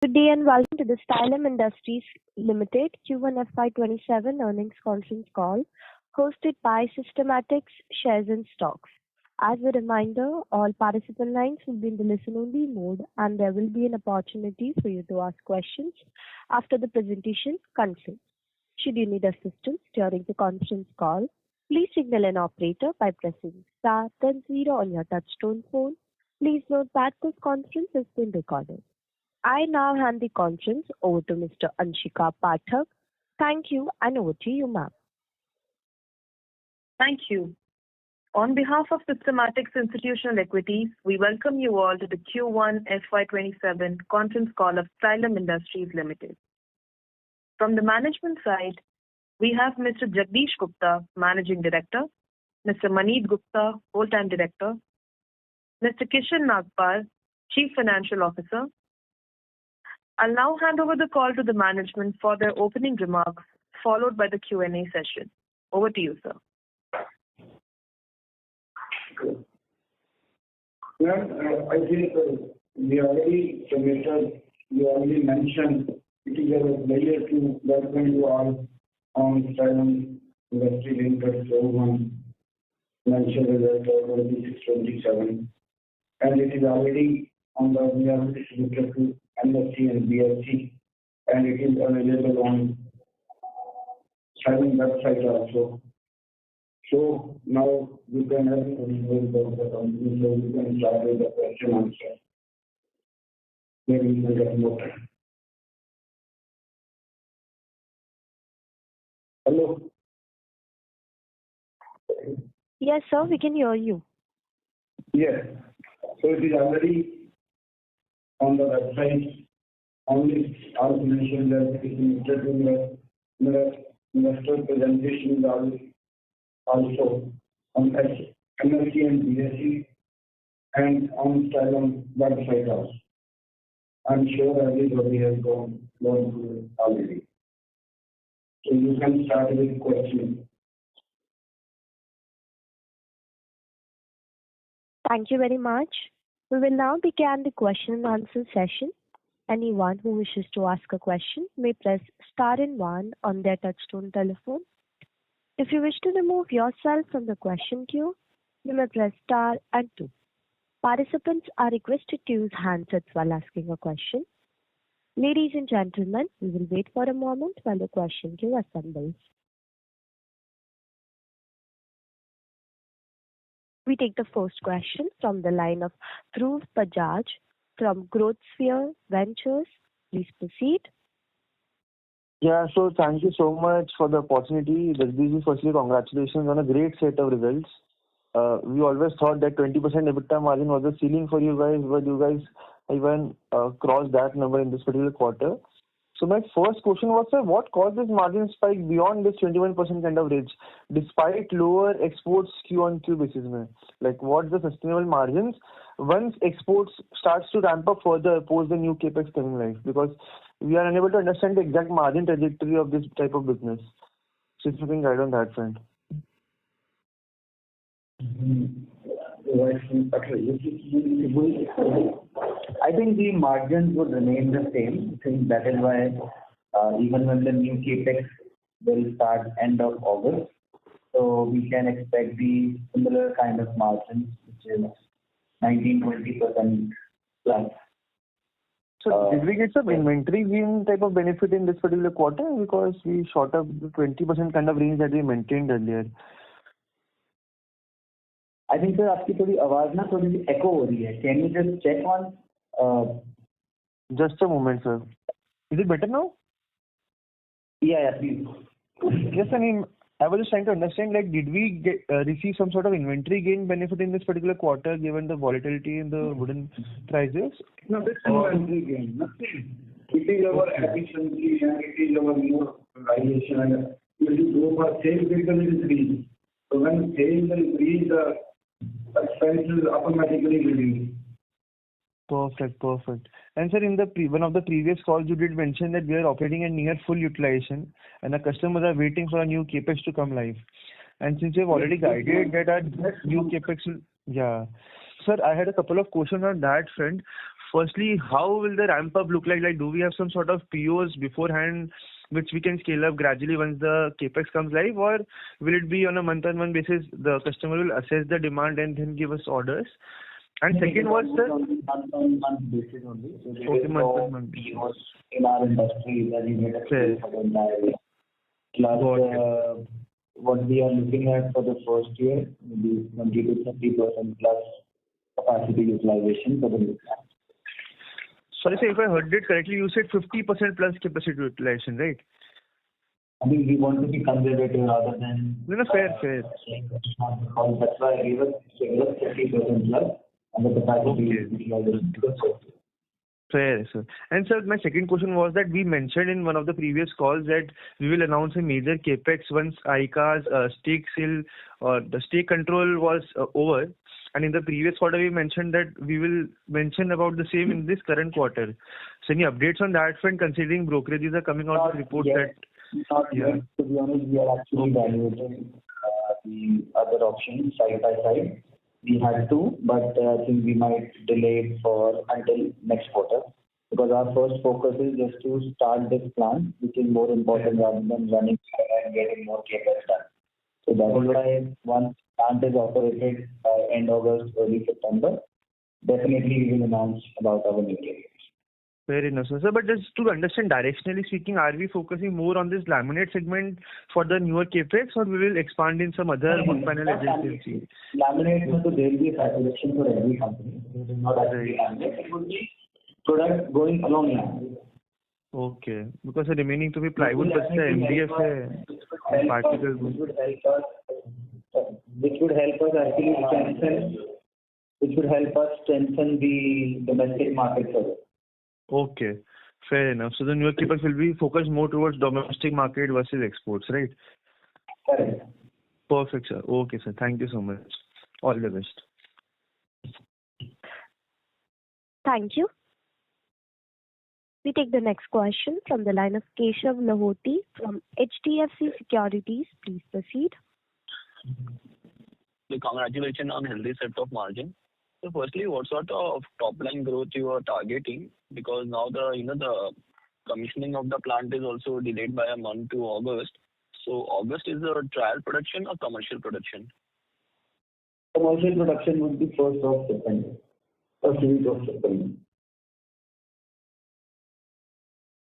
Good day and welcome to the Stylam Industries Limited Q1 FY27 earnings conference call hosted by Systematics Shares and Stocks. As a reminder, all participant lines will be in the listen-only mode and there will be an opportunity for you to ask questions after the presentation concludes. Should you need assistance during the conference call, please signal an operator by pressing star then 0 on your touchtone phone. Please note that this conference is being recorded. I now hand the conference over to Mr. Anshika Pathak. Thank you and over to you, ma'am. Thank you. On behalf of Systematics Institutional Equities, we welcome you all to the Q1 FY27 conference call of Stylam Industries Limited. From the management side, we have Mr. Jagdish Gupta, Managing Director, Mr. Maneet Gupta, Whole-Time Director, Mr. Kishan Nagpal, Chief Financial Officer. I'll now hand over the call to the management for their opening remarks, followed by the Q&A session. Over to you, sir. I think we already submitted, you already mentioned it is a pleasure to welcome you all on Stylam Industries Limited Q1 financial result for 26-27. And it is already on the, we are distributed to NSE and BSE, and it is available on Stylam website also. So now you can have the company, so you can start with the question answer. Maybe you can get more time. Hello? Yes, sir, we can hear you. Yes. So it is already on the website. Only also mentioned that it is listed in the investor presentation also on NSE and BSE and on Stylam website also. I'm sure everybody has gone through it already. So you can start with questions. Thank you very much. We will now begin the question and answer session. Anyone who wishes to ask a question may press star and 1 on their touchtone telephone. If you wish to remove yourself from the question queue, you may press star and 2. Participants are requested to use handsets while asking a question. Ladies and gentlemen, we will wait for a moment while the question queue assembles. We take the first question from the line of Dhruv Bajaj from Growth Sphere Ventures. Please proceed. Yeah, so thank you so much for the opportunity. Firstly, congratulations on a great set of results. We always thought that 20% EBITDA margin was the ceiling for you guys, but you guys even crossed that number in this particular quarter. So my first question was, sir, what caused this margin spike beyond this 21% kind of range, despite lower exports Q-on-Q basis? Like, what's the sustainable margins once exports starts to ramp up further post the new capex coming live? Because we are unable to understand the exact margin trajectory of this type of business. So if you can guide on that front. I think the margins would remain the same. I think that is why even when the new capex will start end of August, so we can expect the similar kind of margins, which is 19-20% plus. So did we get some inventory gain type of benefit in this particular quarter, because we shot up the 20% kind of range that we maintained earlier? I think sir, आपकी थोड़ी आवाज ना थोड़ी सी echo हो रही है. Can you just check on? Just a moment, sir. Is it better now? Yeah, please. Yes, I mean, I was just trying to understand, like, did we receive some sort of inventory gain benefit in this particular quarter, given the volatility in the wooden prices? No, this inventory gain, nothing. It is our efficiency and it is our more realization. And if you go for sales, it will increase. So when sales increase, the expenses automatically reduce. Perfect. And sir, in the one of the previous calls, you did mention that we are operating at near full utilization and the customers are waiting for a new capex to come live. And since you have already guided that our new capex will, yeah. Sir, I had a couple of questions on that front. firstly, how will the ramp up look like? Like, do we have some sort of POs beforehand which we can scale up gradually once the capex comes live, or will it be on a month-on-month basis? The customer will assess the demand and then give us orders. And second was the month-on-month basis only. So there okay, is no month-on-month. POs in our industry that you get a PO for the entire year. Plus, what we are looking at for the first year, maybe 20 to 30% plus capacity utilization for the new plant. Sorry, sir, if I heard it correctly, you said 50% plus capacity utilization, right? I think we want to be conservative rather than No, fair. That's why we were 30% plus and the capacity utilization. Fair, sir. And sir, my second question was that we mentioned in one of the previous calls that we will announce a major capex once ICA's stake sale or the stake control was over. And in the previous quarter, we mentioned that we will mention about the same in this current quarter. So any updates on that front, considering brokerages are coming out with reports that... Not yet. To be honest, we are actually evaluating the other options side by side. We had to, but I think we might delay it until next quarter, because our first focus is just to start this plant, which is more important rather than running and getting more capex done. So that is why once plant is operated by end August, early September, definitely we will announce about our new capex. Fair enough, sir. But just to understand, directionally speaking, are we focusing more on this laminate segment for the newer capex, or we will expand in some other wood panel adjacency? Laminate, so there will be a saturation for every company. It is not actually laminate. It would be product going along laminate. Okay. Because the remaining to be plywood, but the MDF particle wood. Which would help us actually strengthen the domestic market further. Okay, fair enough. So the newer capex will be focused more towards domestic market versus exports, right? Correct. Perfect, sir. Okay, sir. Thank you so much. All the best. Thank you. We take the next question from the line of Keshav Lahoti from HDFC Securities. Please proceed. Congratulations on healthy set of margin. So firstly, what sort of top line growth you are targeting? Because now the commissioning of the plant is also delayed by a month to August. So August is a trial production or commercial production? Commercial production would be 1st of September. First week of September.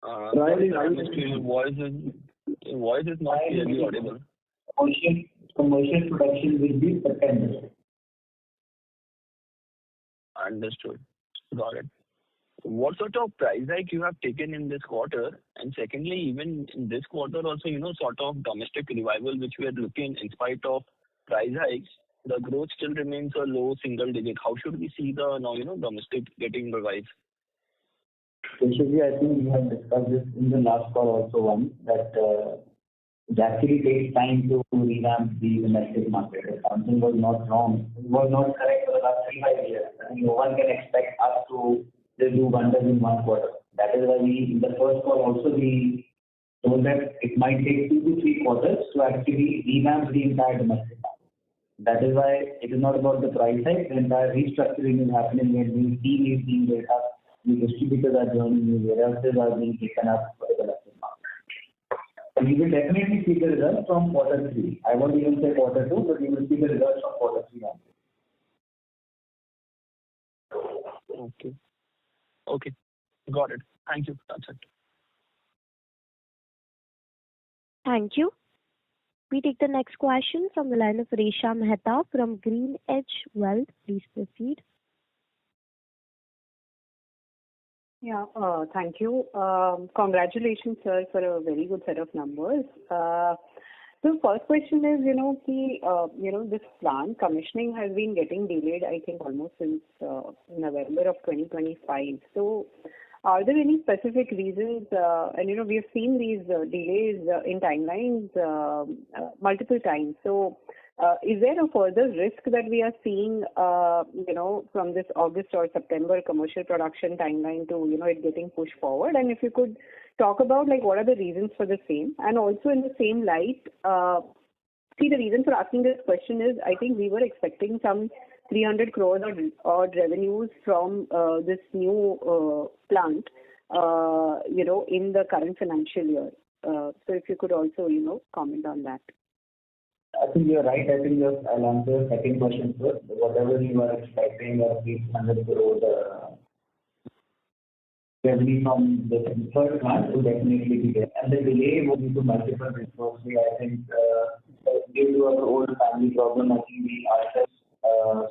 Your voice is not clearly audible. Commercial production will be September. Understood. Got it. What sort of price hike you have taken in this quarter? And secondly, even in this quarter also, sort of domestic revival which we are looking in spite of price hikes, the growth still remains a low single digit. How should we see the now, domestic getting revived? Basically, I think we have discussed this in the last call also that it actually takes time to revamp the domestic market. If something was not wrong, it was not correct for the last 3-5 years. I think no one can expect us to just do wonders in one quarter. That is why in the first call also we told that it might take 2 to 3 quarters to actually revamp the entire domestic market. That is why it is not about the price hike. The entire restructuring is happening where the team is being built up, the distributors are joining, the warehouses are being taken up for the domestic market. And you will definitely see the results from quarter 3. I won't even say quarter 2, but you will see the results from quarter 3 only. Okay. Got it. Thank you. That's it. Thank you. We take the next question from the line of Resha Mehta from Green Edge Wealth. Please proceed. Yeah, thank you. Congratulations, sir, for a very good set of numbers. So first question is, this plant commissioning has been getting delayed, I think, almost since November of 2025. So are there any specific reasons? And, we have seen these delays in timelines multiple times. So is there a further risk that we are seeing, from this August or September commercial production timeline to, it getting pushed forward? And if you could talk about, what are the reasons for the same? And also in the same light, the reason for asking this question is, I think we were expecting some 300 crores odd revenues from this new plant, in the current financial year. So if you could also, comment on that. I think you're right. I'll answer your second question first. Whatever you are expecting of 300 crore revenue from the third plant will definitely be there. And the delay will be to multiple reasons. Firstly, I think due to our old family problem, I think we ourselves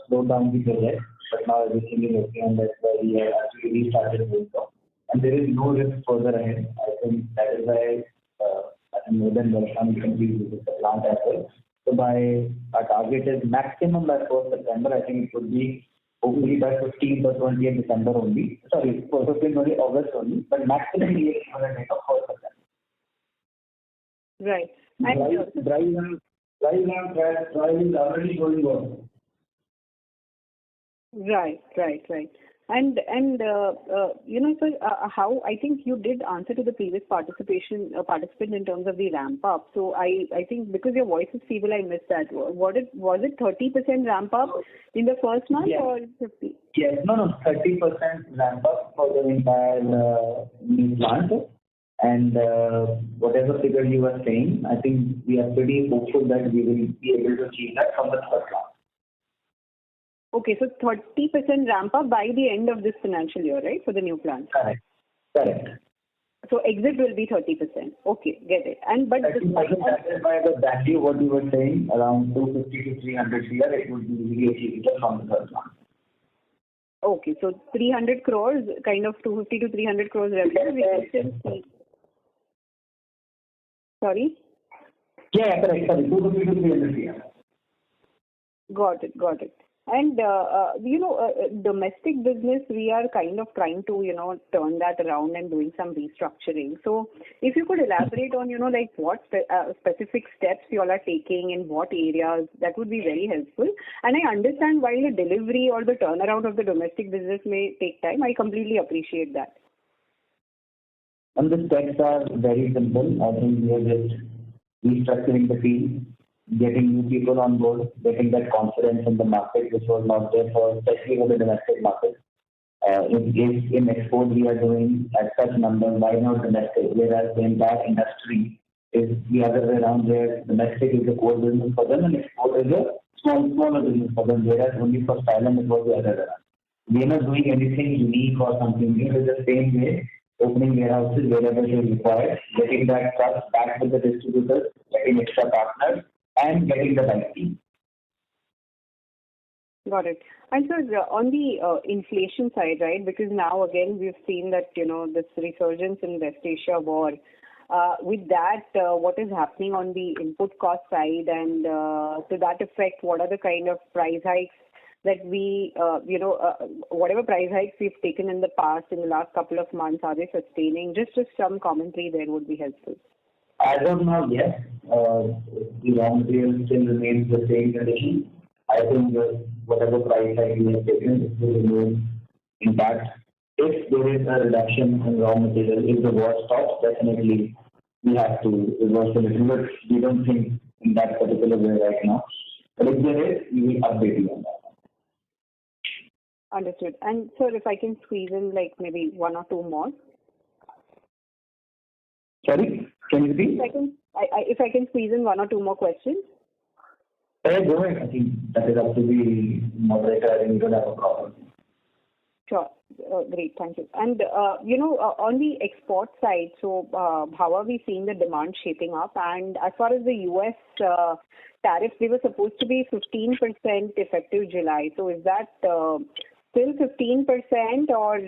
slowed down the project, but now everything is okay, and that's why we have actually restarted work. And there is no risk further ahead. I think that is why I think more than welcome can be visit the plant as well. So our target is maximum by 1st September. I think it would be hopefully by 15th or 20th December only. Sorry, 15th only August only, but maximum we aim for a date of 1st September. Right. Drive is already going on. Right. And sir, how I think you did answer to the previous participant in terms of the ramp up. So I think because your voice is feeble, I missed that. Was it 30% ramp up in the first month or 50? Yes, no, 30% ramp up for the entire new plant. And whatever figure you were saying, I think we are pretty hopeful that we will be able to achieve that from the third plant. Okay, so 30% ramp up by the end of this financial year, right, for the new plant? Correct. So exit will be 30%. Okay, get it. But that is by the value what you were saying, around 250 to 300 CR, it would be really achievable from the third plant. Okay, so 300 crores, kind of 250 to 300 crores revenue, we can still see. Sorry? Yeah, correct. 250 to 300 CR. Got it. And, domestic business, we are kind of trying to, turn that around and doing some restructuring. So if you could elaborate on, what specific steps you all are taking in what areas, that would be very helpful. And I understand while the delivery or the turnaround of the domestic business may take time, I completely appreciate that. And the steps are very simple. I think we are just restructuring the team, getting new people on board, getting that confidence in the market, which was not there especially for the domestic market. In export we are doing at such numbers, why not domestic? Whereas the entire industry is the other way around, where domestic is the core business for them and export is a smaller business for them, whereas only for Stylam it was the other way around. We are not doing anything unique or something new. It's the same way, opening warehouses wherever they required, getting that trust back with the distributors, getting extra partners, and getting the right team. Got it. And so on the inflation side, right, because now again we've seen that, this resurgence in West Asia war, with that, what is happening on the input cost side, and to that effect, what are the kind of price hikes that we, whatever price hikes we've taken in the past, in the last couple of months, are they sustaining? Just some commentary there would be helpful. As of now, yes. The raw material still remains the same condition. I think whatever price hike we have taken, it will remain intact. If there is a reduction in raw material, if the war stops, definitely we have to reverse a little bit. We don't think in that particular way right now. But if there is, we will update you on that. Understood. And sir, if I can squeeze in maybe one or two more. Sorry, can you repeat? If I can squeeze in one or two more questions. Go ahead. I think that is up to the moderator, and you don't have a problem. Sure. Great. Thank you. And, on the export side, so how are we seeing the demand shaping up? And as far as the U.S. Tariffs, they were supposed to be 15% effective July. So is that still 15% or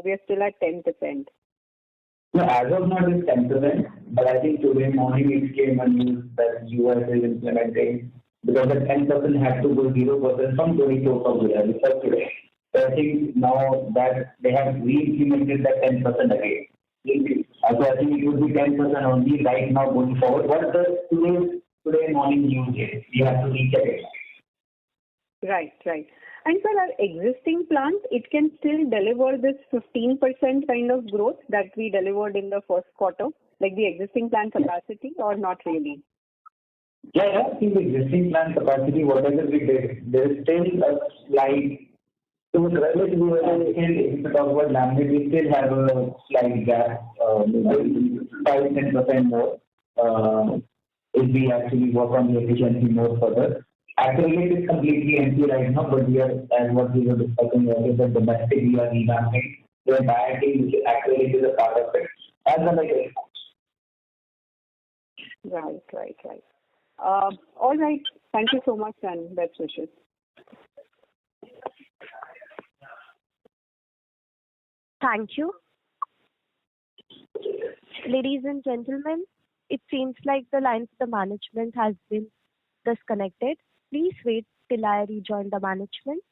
we are still at 10%? No, as of now it is 10%, but I think today morning it came a news that US is implementing, because the 10% had to go 0% from 24th of July, which was today. So I think now that they have re-implemented that 10% again. So I think it would be 10% only right now going forward. What the today morning news is, we have to recheck it. Right. And for our existing plant, it can still deliver this 15% kind of growth that we delivered in the first quarter, like the existing plant capacity, or not really? Yeah. In the existing plant capacity, whatever we did, there is still a slight. So relatively, if you talk about laminate, we still have a slight gap, 5-10% more. If we actually work on the efficiency more further. Acrylic is completely empty right now, but we are, as what we were discussing earlier, the domestic we are revamping. The entire team, which acrylic is a part of it, as well as exports. Right. All right. Thank you so much and best wishes. Thank you. Ladies and gentlemen, it seems like the line of the management has been disconnected. Please wait till I rejoin the management.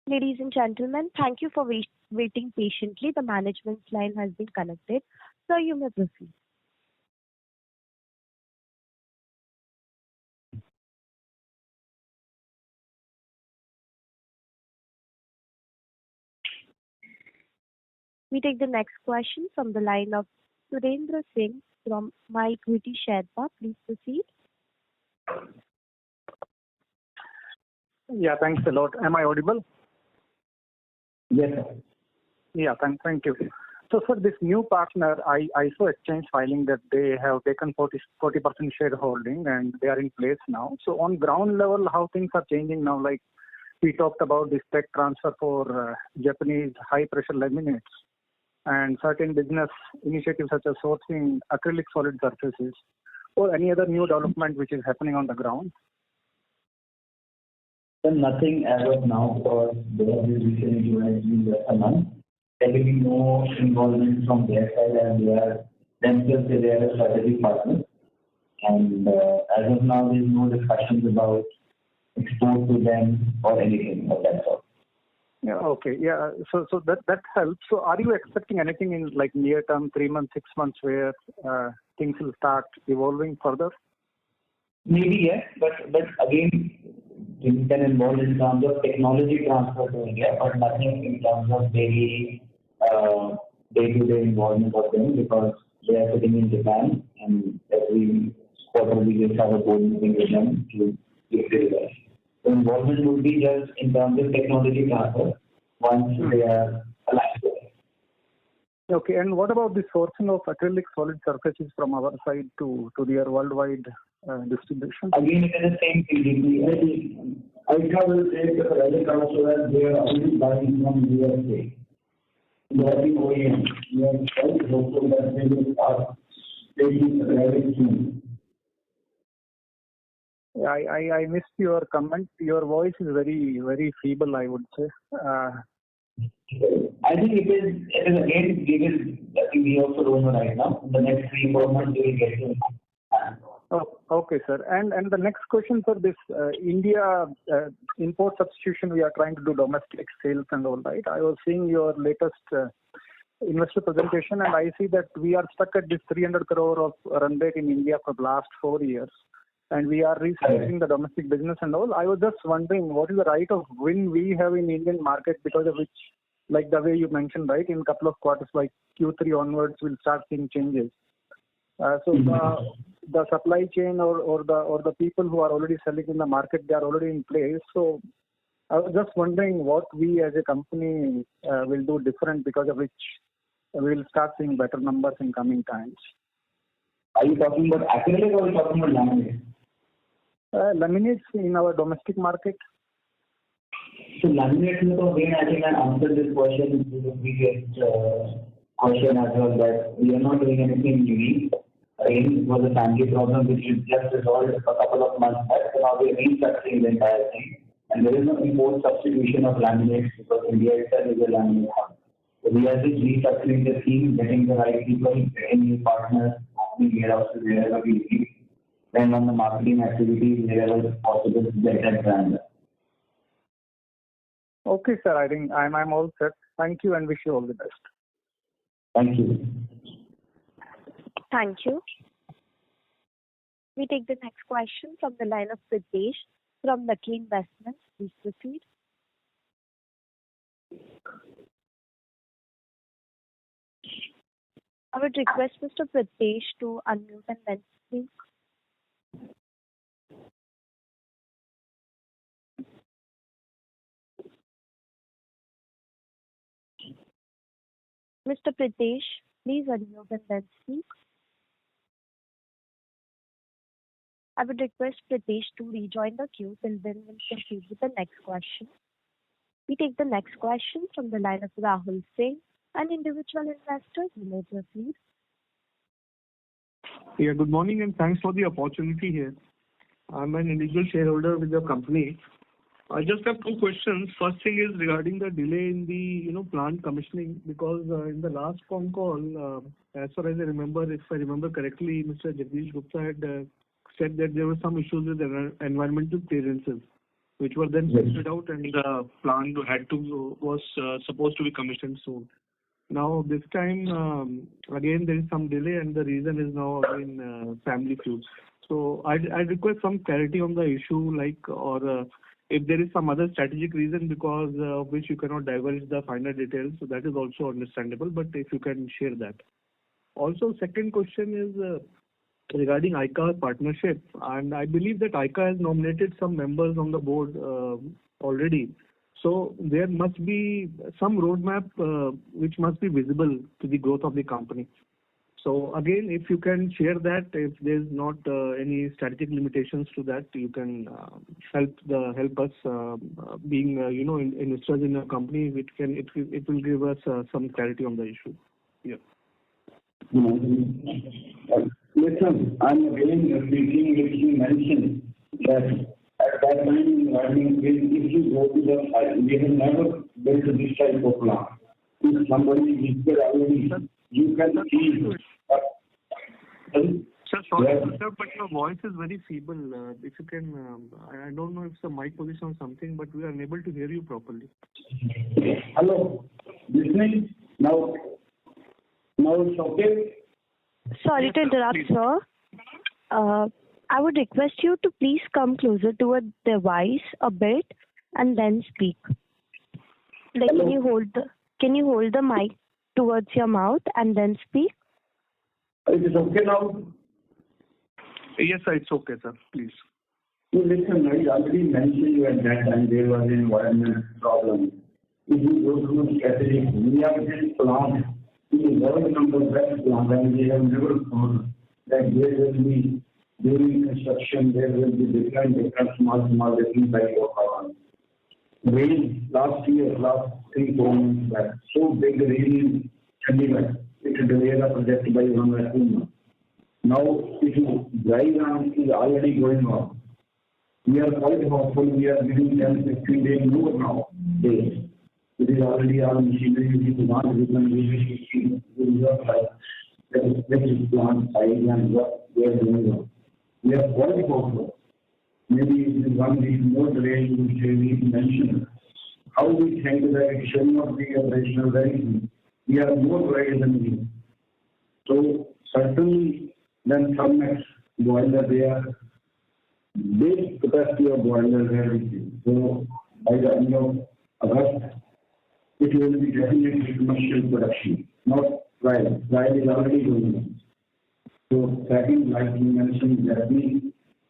Ladies and gentlemen, thank you for waiting patiently. The management's line has been connected. So you may proceed. We take the next question from the line of Surendra Singh from My Equity Sherpa. Please proceed. Yeah, thanks a lot. Am I audible? Yes, sir. Yeah, thank you. So, for this new partner, I saw exchange filing that they have taken 40% shareholding and they are in place now. So, on ground level, how things are changing now? Like we talked about this tech transfer for Japanese high-pressure laminates and certain business initiatives such as sourcing acrylic solid surfaces or any other new development which is happening on the ground? So nothing as of now for the recently joined just a month. There will be no involvement from their side as they are themselves they are a strategic partner. And as of now, there is no discussions about export to them or anything of that sort. Yeah, okay. Yeah, so that helps. So are you expecting anything in like near term, 3 months, 6 months where things will start evolving further? Maybe yes, but again, we can involve in terms of technology transfer to India, but nothing in terms of daily day-to-day involvement of them because they are sitting in Japan and every quarter we just have a board meeting with them to give the results. The involvement would be just in terms of technology transfer once they are aligned with it. Okay, and what about the sourcing of acrylic solid surfaces from our side to their worldwide distribution? Again, it is the same thing. I will take the credit also that they are only buying from USA. They are the OEM. We are quite hopeful that they will start taking the credit soon. I missed your comment. Your voice is very, very feeble, I would say. I think it is again, we also don't know right now. In the next 3-4 months, we will get to it. Oh, okay, sir. And the next question for this India import substitution, we are trying to do domestic sales and all, right? I was seeing your latest investor presentation and I see that we are stuck at this 300 crore of run rate in India for the last 4 years. And we are restructuring the domestic business and all. I was just wondering what is the right of win we have in Indian market because of which, like the way you mentioned, right, in a couple of quarters, like Q3 onwards, we'll start seeing changes. The supply chain or the people who are already selling in the market, they are already in place. So I was just wondering what we as a company will do different because of which we will start seeing better numbers in coming times. Are you talking about acrylic or are you talking about laminates? Laminates in our domestic market. So laminates, again, I think I answered this question in the previous question as well that we are not doing anything unique. Again, it was a family problem which is just resolved a couple of months back. So now we are restructuring the entire thing. And there is no import substitution of laminates because India itself is a laminate hub. So we are just restructuring the team, getting the right people, getting new partners, opening warehouses wherever we need, and on the marketing activities wherever possible to get that brand. Okay, sir. I think I'm all set. Thank you and wish you all the best. Thank you. Thank you. We take the next question from the line of Pritesh from Lucky Investments. Please proceed. I would request Mr. Pritesh to unmute and then speak. Mr. Pritesh, please unmute and then speak. I would request Pritesh to rejoin the queue till then we'll proceed with the next question. We take the next question from the line of Rahul Singh, an individual investor. You may proceed. Yeah, good morning and thanks for the opportunity here. I'm an individual shareholder with the company. I just have two questions. First thing is regarding the delay in the plant commissioning, because in the last phone call, as far as I remember, if I remember correctly, Mr. Jagdish Gupta had said that there were some issues with environmental clearances, which were then sorted out, and the plant was supposed to be commissioned soon. Now this time again there is some delay, and the reason is now again family feuds. So I request some clarity on the issue, or if there is some other strategic reason because of which you cannot divulge the finer details. So that is also understandable, but if you can share that. Also, second question is regarding ICA partnership, and I believe that ICA has nominated some members on the board already. So there must be some roadmap which must be visible to the growth of the company. So again, if you can share that, if there's not any strategic limitations to that, you can help us being investors in a company, which it will give us some clarity on the issue. Yeah. Listen, I'm again repeating what you mentioned, that at that time, if you go to the site, we have never built this type of plant. If somebody visited already, you can see. Sir, sorry, sir, but your voice is very feeble. If you can, I don't know if it's a mic position or something, but we are unable to hear you properly. Hello, listening? Now it's okay? Sorry Yes, to interrupt, please. sir. I would request you to please come closer to a device a bit and then speak. Like, can you hold the mic towards your mouth and then speak? It is okay now? Yes, sir, it's okay, sir. Please. You listen, I already mentioned you at that time there was an environment problem. If you go through the strategy, we have this plant, the world number best plant, and we have never thought that there will be, during construction, there will be different small different type of power. Rain last 3-4 months back, so big rain in Chandigarh, it delayed the project by 1 or 2 months. Now, if you dry run is already going on. We are quite hopeful. We are giving 10-15 days more now. Days. It is already our machinery which is not written. We will which is plant size and what we are doing on. We are quite hopeful. Maybe it is 1 week more delay which we mentioned. How we think that it shall not be operational very soon. We are more worried than you. So certainly then some next boiler there, big capacity of boilers everything. So by the end of August, it will be definitely commercial production, not trial. Trial is already going on. So second, like you mentioned, that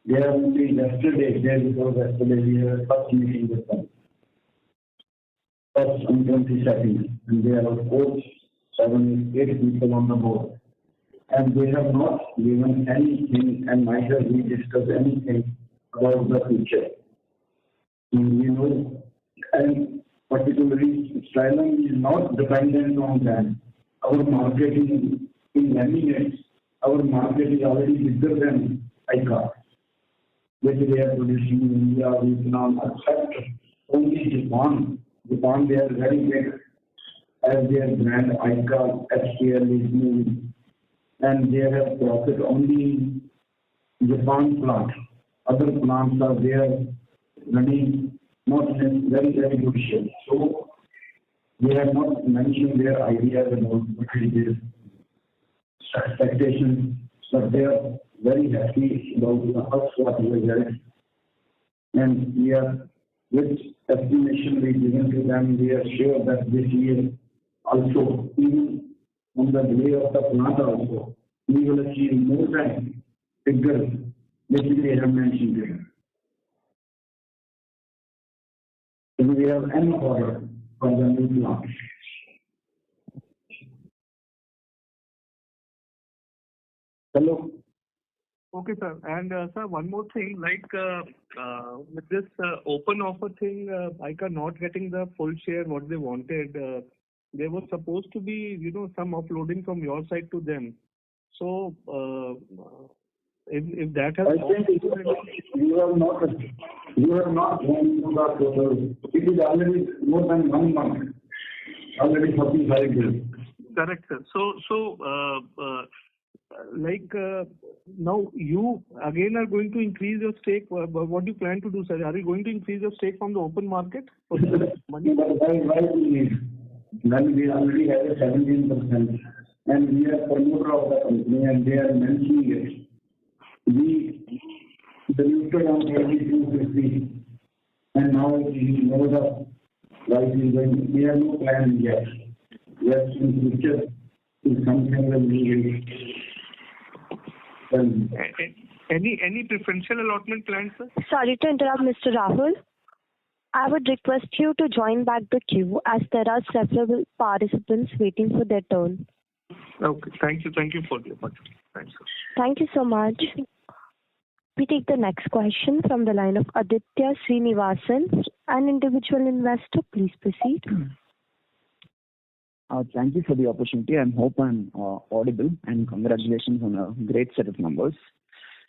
they are only yesterday we had a first meeting with them. First on 22nd, and there are of course 7-8 people on the board. And they have not given anything, and neither we discuss anything about the future. And particularly Stylam is not dependent on that. Our marketing in laminates our market is already bigger than ICA, which they are producing in India, Vietnam, except only Japan. Japan, they are very big as their brand ICA, HCL is moving, and they have profit only in Japan plant. Other plants are there running not in a very, very good shape. So they have not mentioned their ideas about what it is, expectations, but they are very happy about the first quarter results. And we are, with estimation we given to them, we are sure that this year also, even on the delay of the plant also, we will achieve more than figures which they have mentioned here. And we have an order for the new plant. Hello. Okay, sir. And sir, one more thing, like with this open offer thing, ICA not getting the full share what they wanted, there was supposed to be, some offloading from your side to them. So if that has, I think you have not gone to the total. It is already more than 1 month, already 45 days. Correct, sir. So now you again are going to increase your stake. What do you plan to do, sir? Are you going to increase your stake from the open market? For the money? But why we need? When we already have a 17%, and we are promoter of the company, and they are mentioning it. We diluted on 22.50, and now we know the price is going. We have no plan yet. Yes, in future, if something will be Any preferential allotment plans, sir? Sorry to interrupt, Mr. Rahul. I would request you to join back the queue as there are several participants waiting for their turn. Okay. Thank you. Thank you for the opportunity. Thanks, sir. Thank you so much. We take the next question from the line of Aditya Srinivasan, an individual investor. Please proceed. Thank you for the opportunity. I hope I'm audible, and congratulations on a great set of numbers.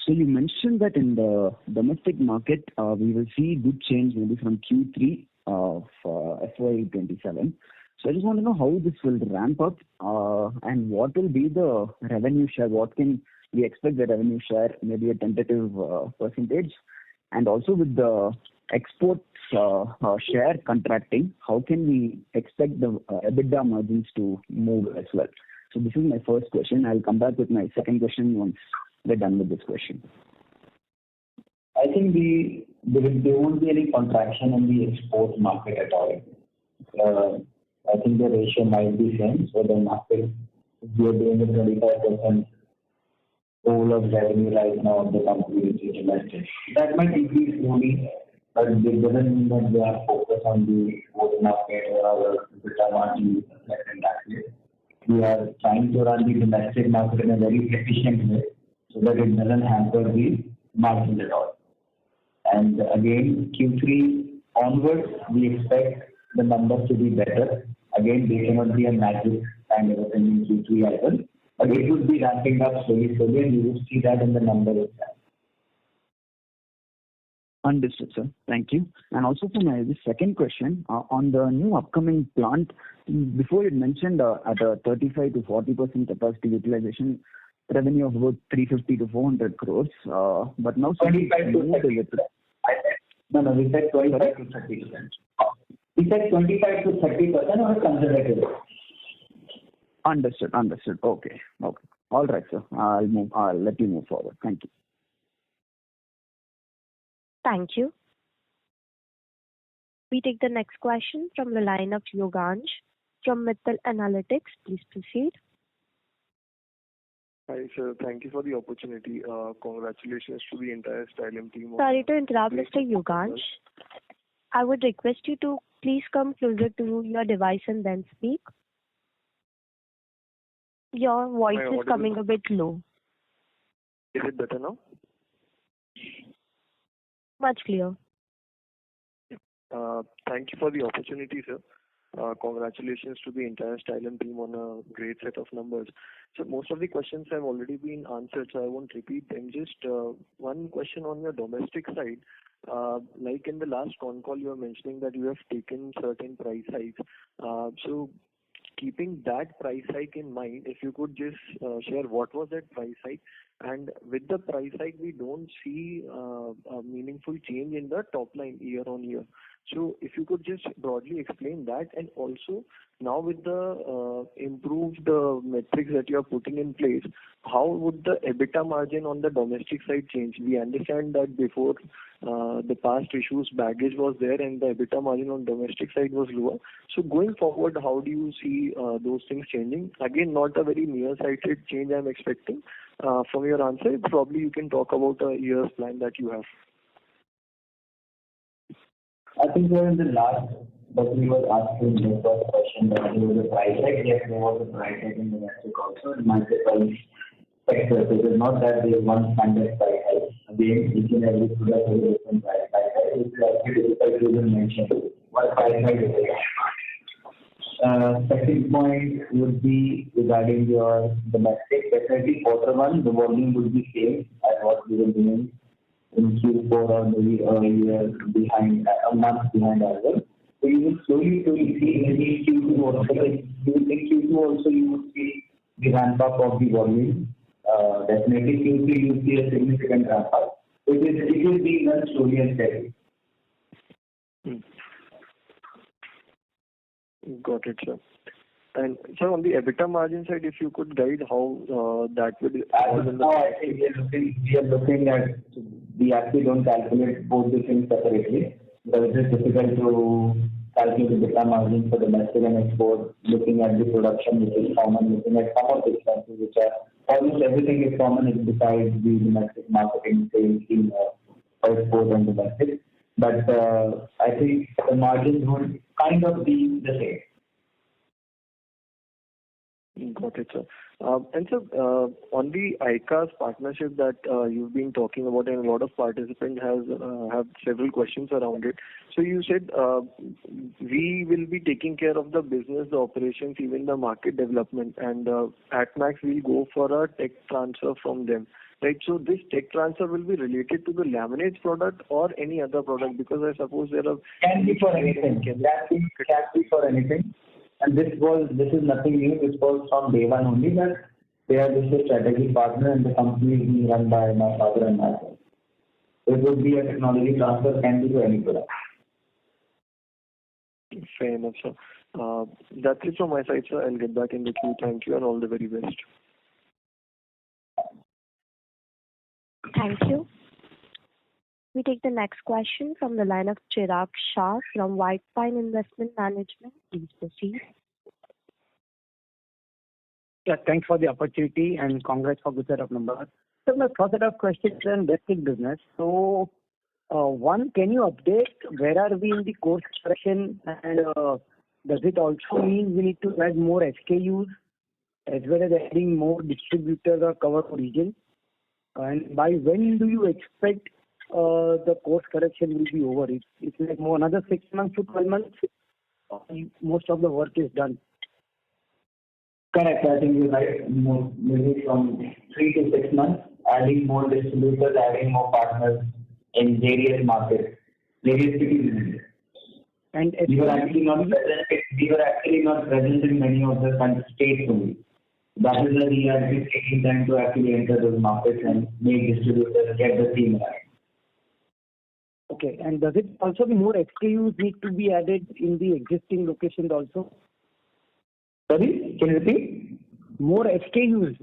So you mentioned that in the domestic market, we will see good change maybe from Q3 of FY27. So I just want to know how this will ramp up and what will be the revenue share. What can we expect the revenue share, maybe a tentative percentage? And also with the exports share contracting, how can we expect the EBITDA margins to move as well? So this is my first question. I'll come back with my second question once we're done with this question. I think there won't be any contraction in the export market at all. I think the ratio might be same. So the market, we are doing a 25% goal of revenue right now of the company which is domestic. That might increase slowly, but it doesn't mean that we are focused on the export market or our EBITDA margin in that way. We are trying to run the domestic market in a very efficient way so that it doesn't hamper the margins at all. And again, Q3 onwards, we expect the numbers to be better. Again, they cannot be a magic kind of a thing in Q3 either, but it would be ramping up slowly, and you will see that in the numbers itself. Understood, sir. Thank you. And also for my second question, on the new upcoming plant, before you mentioned at a 35 to 40% capacity utilization, revenue of about 350 to 400 crores, but now 25 to 30%. No, we said 25 to 30%. We said 25 to 30% on a conservative. Understood. Okay. All right, sir. I'll let you move forward. Thank you. Thank you. We take the next question from the line of Yogansh from Mittal Analytics. Please proceed. Hi, sir. Thank you for the opportunity. Congratulations to the entire Stylam team. Sorry to interrupt, Mr. Yogansh. I would request you to please come closer to your device and then speak. Your voice is coming a bit low. Is it better now? Much clear. Thank you for the opportunity, sir. Congratulations to the entire Stylam team on a great set of numbers. So most of the questions have already been answered, so I won't repeat them. Just one question on your domestic side. Like in the last Concall, you were mentioning that you have taken certain price hikes. So keeping that price hike in mind, if you could just share what was that price hike, and with the price hike, we don't see a meaningful change in the top line year on year. So if you could just broadly explain that, and also now with the improved metrics that you are putting in place, how would the EBITDA margin on the domestic side change? We understand that before the past issues, baggage was there and the EBITDA margin on domestic side was lower. So going forward, how do you see those things changing? Again, not a very near-sighted change I'm expecting from your answer. Probably you can talk about a year's plan that you have. I think we're in the last, but we were asking the first question that there was a price hike. Yes, there was a price hike in domestic also in multiple sectors. It is not that there is one standard price hike. Again, each and every product has a different price hike. It is actually difficult to even mention what price hike is. Second point would be regarding your domestic. Definitely quarter one, the volume would be same as what we were doing in Q4 or maybe earlier behind, a month behind as well. So you will slowly see maybe Q2 also. In Q2 also you will see the ramp up of the volume. Definitely Q3 you will see a significant ramp up. It is being done slowly and steadily. Got it, sir. And sir, on the EBITDA margin side, if you could guide how that would. As of now, I think we are looking at, we actually don't calculate both the things separately, because it is difficult to calculate the EBITDA margin for domestic and export, looking at the production which is common, looking at some of the expenses which are almost everything is common besides the domestic marketing, sales team, or export and domestic. But I think the margins would kind of be the same. Got it, sir. And so, on the ICA's partnership that you've been talking about, and a lot of participants have several questions around it. So you said we will be taking care of the business, the operations, even the market development, and at max we'll go for a tech transfer from them. Right. So this tech transfer will be related to the laminates product or any other product, because I suppose there are can be for anything. Can be for anything. And this is nothing new. This was from day one only that they are just a strategic partner and the company is being run by my father and myself. It would be a technology transfer, can be to any product. Fair enough, sir. That's it from my side, sir. I'll get back in the queue. Thank you and all the very best. Thank you. We take the next question from the line of Chirag Shah from White Pine Investment Management. Please proceed. Yeah, thanks for the opportunity and congrats for good set of numbers. So my first set of questions is on domestic business. So, one, can you update where are we in the course correction, and does it also mean we need to add more SKUs as well as adding more distributors or cover regions? And by when do you expect the course correction will be over? It's like more another 6 months to 12 months. Most of the work is done. Correct. I think you're right. Maybe from 3 to 6 months, adding more distributors, adding more partners in various markets, various cities. And we were actually not present in many of the states only. That is why we are taking time to actually enter those markets and make distributors get the team right. Okay. And does it also be more SKUs need to be added in the existing locations also? Sorry, can you repeat? More SKUs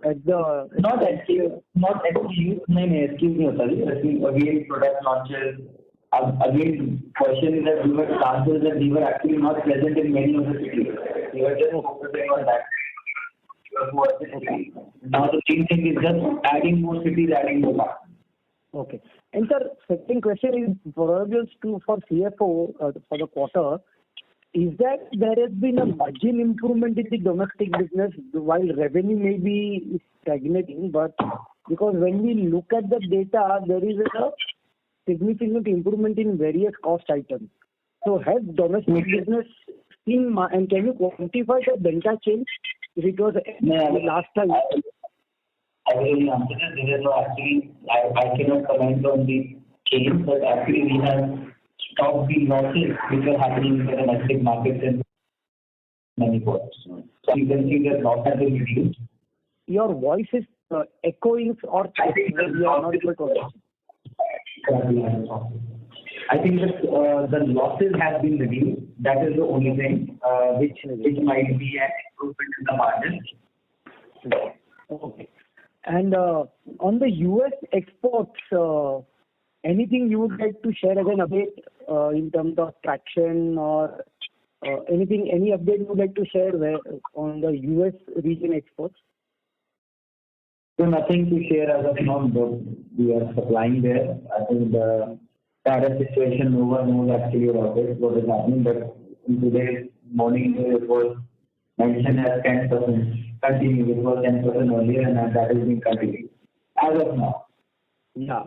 at the... Not SKUs. No, excuse me, sorry. Again, product launches. Again, question is that we were chances that we were actually not present in many of the cities. We were just focusing on that. Now the main thing is just adding more cities, adding more partners. Okay. And sir, second question is for CFO for the quarter. Is that there has been a margin improvement in the domestic business while revenue may be stagnating, but because when we look at the data, there is a significant improvement in various cost items. So has domestic business and can you quantify the delta change? If it was last time. I will answer that. There is no actually, I cannot comment on the change, but actually we have stopped the losses which are happening in the domestic markets in many quarters. So you can see that loss has been reduced. Your voice is echoing or I think you are not able to I think that the losses have been reduced. That is the only thing which might be an improvement in the margins. Okay. And on the US exports, anything you would like to share as an update in terms of traction or anything, any update you would like to share on the US region exports? So nothing to share as of now, but we are supplying there. I think the tariff situation, no one knows actually about it, what is happening, but in today's morning it was mentioned as 10%. Continue, it was 10% earlier and that is being continued as of now. Yeah.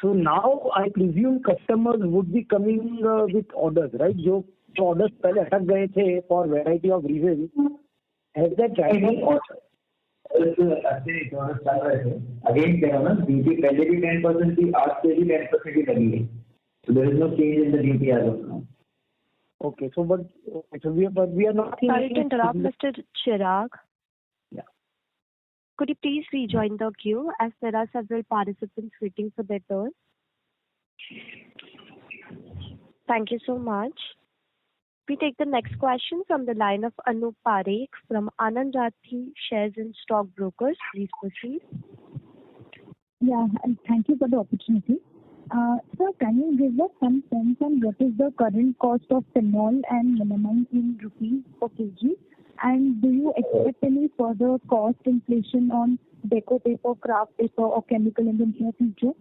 So now I presume customers would be coming with orders, right? जो orders पहले अटक गए थे for variety of reasons. Has that happened? Again कह रहा हूँ ना, duty पहले भी 10% थी, आज से भी 10% ही लगी है. So there is no change in the duty as of now. Okay, so but we are not. Sorry to interrupt, Mr. Chirag. Yeah. Could you please rejoin the queue as there are several participants waiting for their turn? Thank you so much. We take the next question from the line of Anup Parekh from Anand Rathi Shares and Stock Brokers. Please proceed. Yeah, and thank you for the opportunity. Sir, can you give us some sense on what is the current cost of phenol and melamine in rupees per kg? And do you expect any further cost inflation on deco paper, kraft paper or chemical in the near future?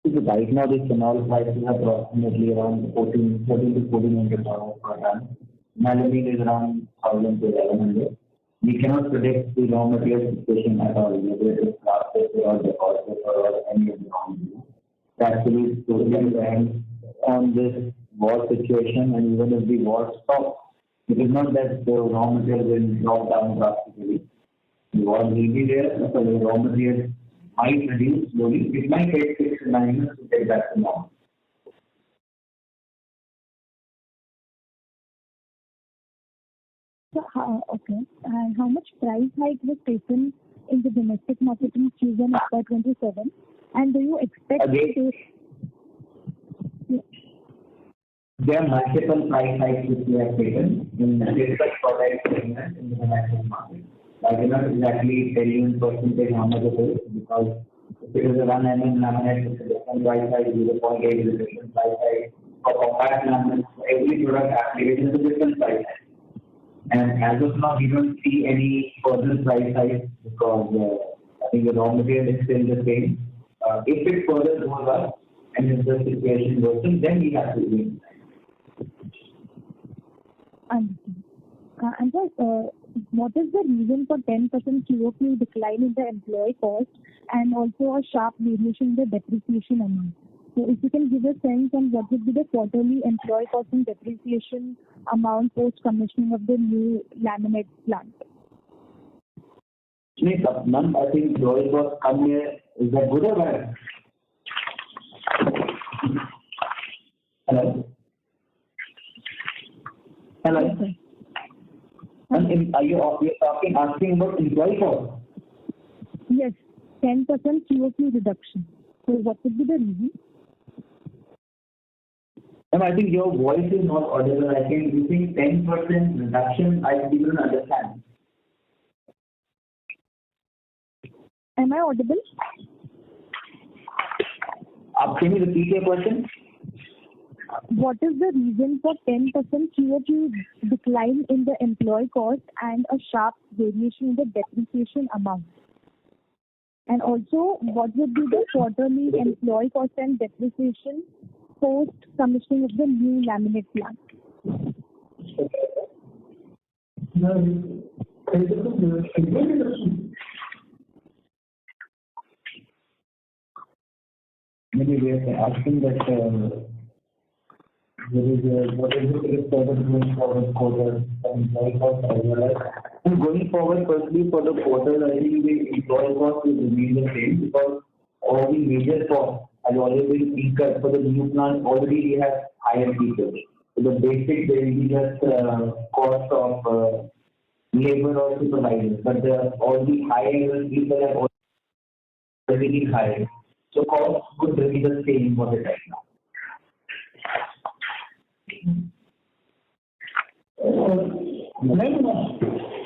Right now the phenol prices are approximately around 13 to 1400 per ton. Melamine is around 1000 to 1100. We cannot predict the raw material situation at all, whether it is kraft paper or decor paper or any of the raw material. Actually, totally depends on this war situation, and even if the war stops, it is not that the raw material will drop down drastically. The war will be there, so the raw material might reduce slowly. It might take 6 to 9 months to get back to normal. Okay. And how much price hike was taken in the domestic market in Q1 FY27? And do you expect to... There are multiple price hikes which we have taken in different product segments in the domestic market. I cannot exactly tell you in percentage how much it is, because if it is a 1 mm laminate, it's a different price hike, 0.8 is a different price hike. For compact laminates, every product application is a different price hike. And as of now, we don't see any further price hike because I think the raw material is still the same. If it further goes up and if the situation worsens, then we have to do it. Understood. And sir, what is the reason for 10% QOQ decline in the employee cost and also a sharp variation in the depreciation amount? So if you can give a sense on what would be the quarterly employee cost and depreciation amount post commissioning of the new laminate plant? Ma'am, I think employee cost come here. Is that good or bad? Hello? Hello? Okay. And are you asking about employee cost? Yes, 10% QOQ reduction. So what would be the reason? And I think your voice is not audible. I think you think 10% reduction, I didn't understand. Am I audible? Can you repeat your question? What is the reason for 10% QOQ decline in the employee cost and a sharp variation in the depreciation amount? And also, what would be the quarterly employee cost and depreciation post commissioning of the new laminate plant? Maybe we are asking that what is it going forward quarter and employee cost as well as. And going forward, firstly, for the quarter, I think the employee cost will remain the same because all the major costs have already been incurred for the new plant. Already we have hired people. So the basic, there will be just cost of labor or supervisors, but all the higher people have already been hired. So cost would remain the same for the right now.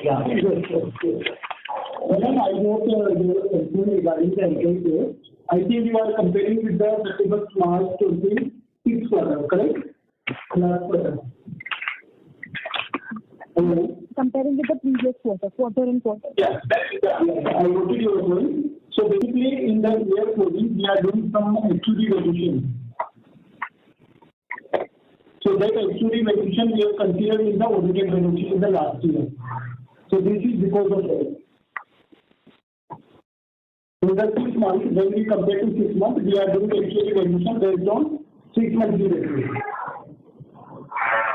Yeah. When I wrote your concern regarding the employee growth, I think you are comparing with the 31st March 26 quarter, correct? Last quarter. Comparing with the previous quarter and quarter. Yeah, I noted your point. So basically, in the year closing, we are doing some actuary revision. So that actuary revision we have considered in the audited revision in the last year. So this is because of that. In the 6 months, when we compare to 6 months, we are doing actuary revision based on 6 months revenue.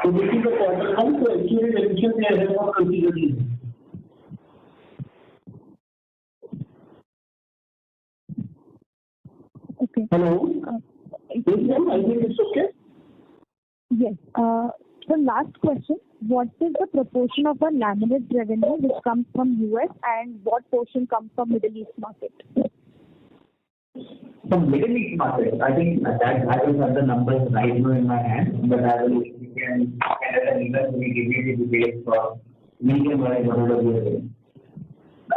So this is the quarter one, so actually revision we have not considered it. Okay. Hello? Yes, ma'am, I think it's okay. Yes. The last question, what is the proportion of our laminate revenue which comes from US and what portion comes from Middle East market? From Middle East market, I think that I don't have the numbers right now in my hand, but I will, we can at an event we give you the details for medium or whatever we are doing.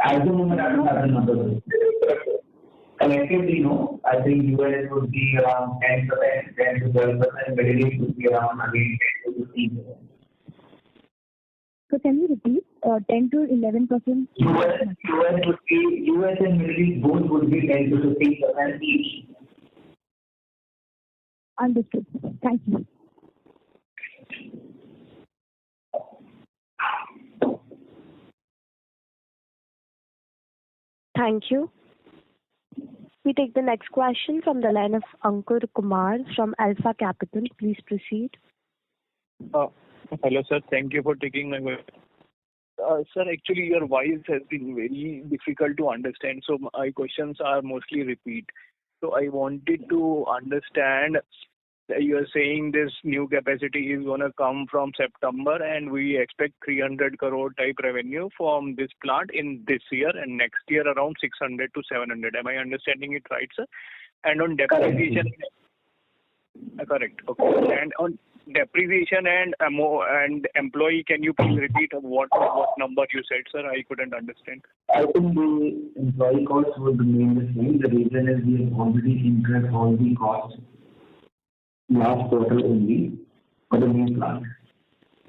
At the moment, I don't have the numbers. Collectively, no, I think US would be around 10%, 10 to 12%, Middle East would be around again 10 to 15%. So can you repeat? 10 to 11%? US and Middle East both would be 10 to 15% each. Understood. Thank you. Thank you. We take the next question from the line of Ankur Kumar from Alpha Capital. Please proceed. Hello, sir. Thank you for taking my question. Sir, actually, your voice has been very difficult to understand, so my questions are mostly repeat. So I wanted to understand that you are saying this new capacity is going to come from September and we expect 300 crore type revenue from this plant in this year and next year around 600 to 700. Am I understanding it right, sir? And on depreciation... Correct. Okay. And on depreciation and employee, can you please repeat what number you said, sir? I couldn't understand. I think the employee costs would remain the same. The reason is we have already incurred all the costs last quarter only for the new plant.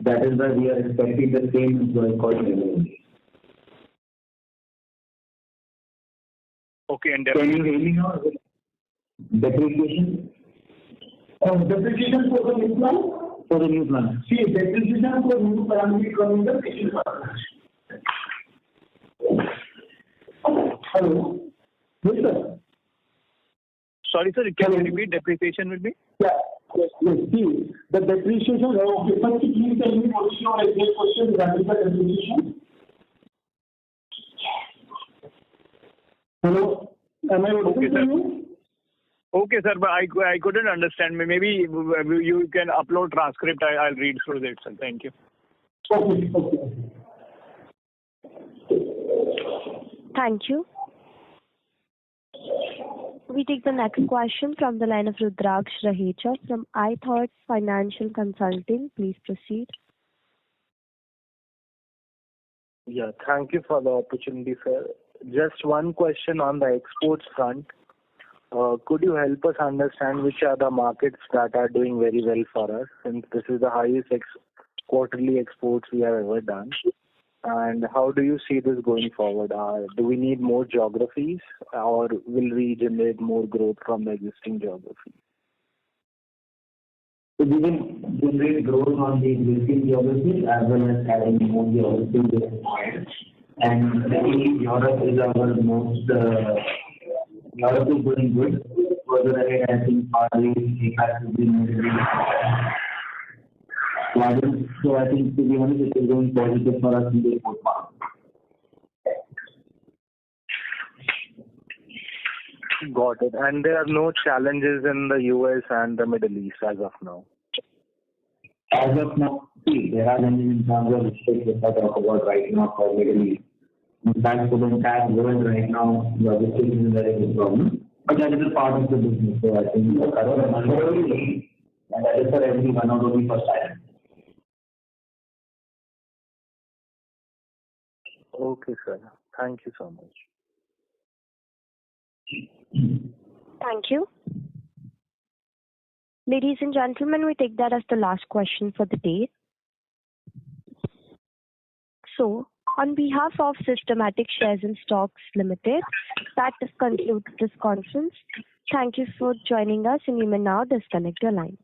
That is why we are expecting the same employee cost level. Okay, and can you hear me now? Depreciation? Depreciation for the new plant? For the new plant. See, depreciation for new plant will come in the second part. Hello? Yes, sir. Sorry, sir. Can you repeat depreciation will be? Yeah. Yes. See, the depreciation, okay, first please tell me what is your exact question regarding the depreciation. Hello? Am I audible to you? Okay, sir, but I couldn't understand. Maybe you can upload transcript. I'll read through it, sir. Thank you. Okay. Thank you. We take the next question from the line of Rudraksh Rahecha from iThought Financial Consulting. Please proceed. Yeah, thank you for the opportunity, sir. Just one question on the exports front. Could you help us understand which are the markets that are doing very well for us, since this is the highest quarterly exports we have ever done? And how do you see this going forward? Do we need more geographies or will we generate more growth from the existing geographies? So we will generate growth on the existing geographies as well as adding more geographies if required. And maybe Europe is our most, Europe is doing good. Further ahead, I think Far East, APAC will be maybe. margins. So I think, to be honest, it is going positive for us in the export market. Got it. And there are no challenges in the US and the Middle East as of now? As of now, see, there are challenges in terms of mistakes that I talk about right now for Middle East. In fact, for the entire world right now, logistics is a very big problem. But that is a part of the business. So I think the current and that is for everyone, not only for Stylam. Okay, sir. Thank you so much. Thank you. Ladies and gentlemen, we take that as the last question for the day. So, on behalf of Systematic Shares and Stocks Limited, that concludes this conference. Thank you for joining us, and you may now disconnect your line.